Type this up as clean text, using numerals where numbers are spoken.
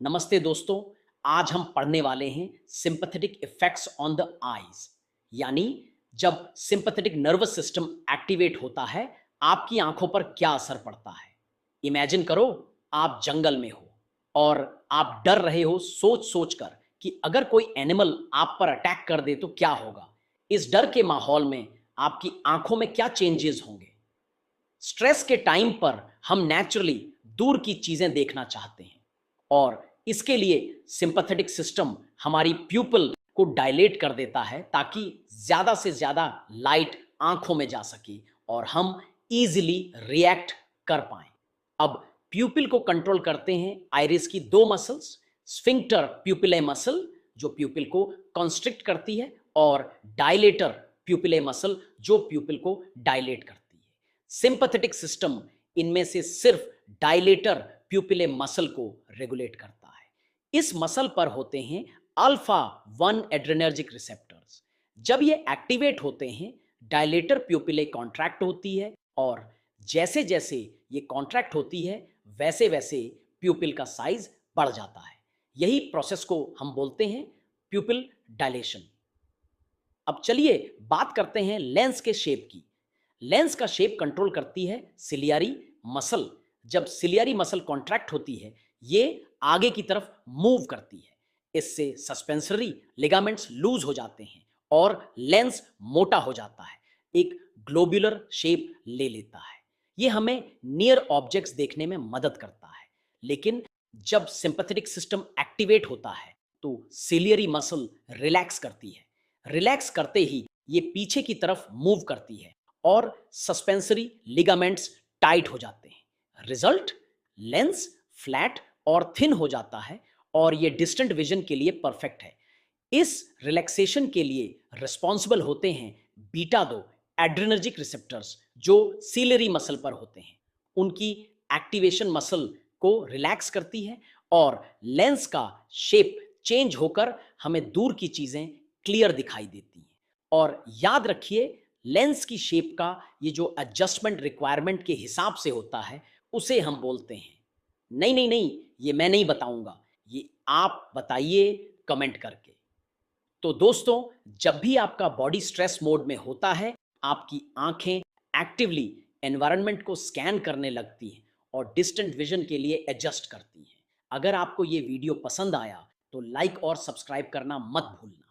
नमस्ते दोस्तों। आज हम पढ़ने वाले हैं sympathetic effects on the eyes. यानी जब सिंपैथेटिक नर्वस सिस्टम एक्टिवेट होता है, आपकी आंखों पर क्या असर पड़ता है। इमेजिन करो, आप जंगल में हो और आप डर रहे हो सोच सोच कर कि अगर कोई एनिमल आप पर अटैक कर दे तो क्या होगा। इस डर के माहौल में आपकी आंखों में क्या चेंजेस होंगे। स्ट्रेस के टाइम पर हम नेचुरली दूर की चीजें देखना चाहते हैं और इसके लिए सिंपैथेटिक सिस्टम हमारी प्यूपिल को डायलेट कर देता है ताकि ज्यादा से ज्यादा लाइट आंखों में जा सके और हम इजीली रिएक्ट कर पाएं। अब प्यूपिल को कंट्रोल करते हैं आइरिस की दो मसल्स, स्फिंक्टर प्यूपिले मसल जो प्यूपिल को कॉन्स्ट्रिक्ट करती है और डायलेटर प्यूपिले मसल जो प्यूपिल को डायलेट करती है। सिंपैथेटिक सिस्टम इनमें से सिर्फ डायलेटर प्यूपिले मसल को रेगुलेट करता है। इस मसल पर होते हैं अल्फा 1 एड्रेनर्जिक रिसेप्टर्स। जब ये एक्टिवेट होते हैं, डायलेटर प्यूपिले कॉन्ट्रैक्ट होती है और जैसे जैसे ये कॉन्ट्रैक्ट होती है वैसे वैसे प्यूपिल का साइज बढ़ जाता है। यही प्रोसेस को हम बोलते हैं प्यूपिल डायलेशन। अब चलिए बात करते हैं लेंस के शेप की। लेंस का शेप कंट्रोल करती है सिलियरी मसल। जब सिलियरी मसल कॉन्ट्रैक्ट होती है, ये आगे की तरफ मूव करती है। इससे सस्पेंसरी लिगामेंट्स लूज हो जाते हैं और लेंस मोटा हो जाता है, एक ग्लोब्यूलर शेप ले लेता है। ये हमें नियर ऑब्जेक्ट्स देखने में मदद करता है। लेकिन जब सिंपैथेटिक सिस्टम एक्टिवेट होता है तो सिलियरी मसल रिलैक्स करती है। रिलैक्स करते ही ये पीछे की तरफ मूव करती है और सस्पेंसरी लिगामेंट्स टाइट हो जाते हैं। रिजल्ट, लेंस फ्लैट और थिन हो जाता है और ये डिस्टेंट विजन के लिए परफेक्ट है। इस रिलैक्सेशन के लिए रिस्पॉन्सिबल होते हैं बीटा 2 एड्रेनर्जिक रिसेप्टर्स जो सीलरी मसल पर होते हैं। उनकी एक्टिवेशन मसल को रिलैक्स करती है और लेंस का शेप चेंज होकर हमें दूर की चीजें क्लियर दिखाई देती हैं। और याद रखिए, लेंस की शेप का ये जो एडजस्टमेंट रिक्वायरमेंट के हिसाब से होता है उसे हम बोलते हैं। नहीं नहीं नहीं, ये मैं नहीं बताऊंगा, ये आप बताइए कमेंट करके। तो दोस्तों, जब भी आपका बॉडी स्ट्रेस मोड में होता है, आपकी आंखें एक्टिवली एनवायरनमेंट को स्कैन करने लगती हैं और डिस्टेंट विजन के लिए एडजस्ट करती हैं। अगर आपको ये वीडियो पसंद आया तो लाइक और सब्सक्राइब करना मत भूलना।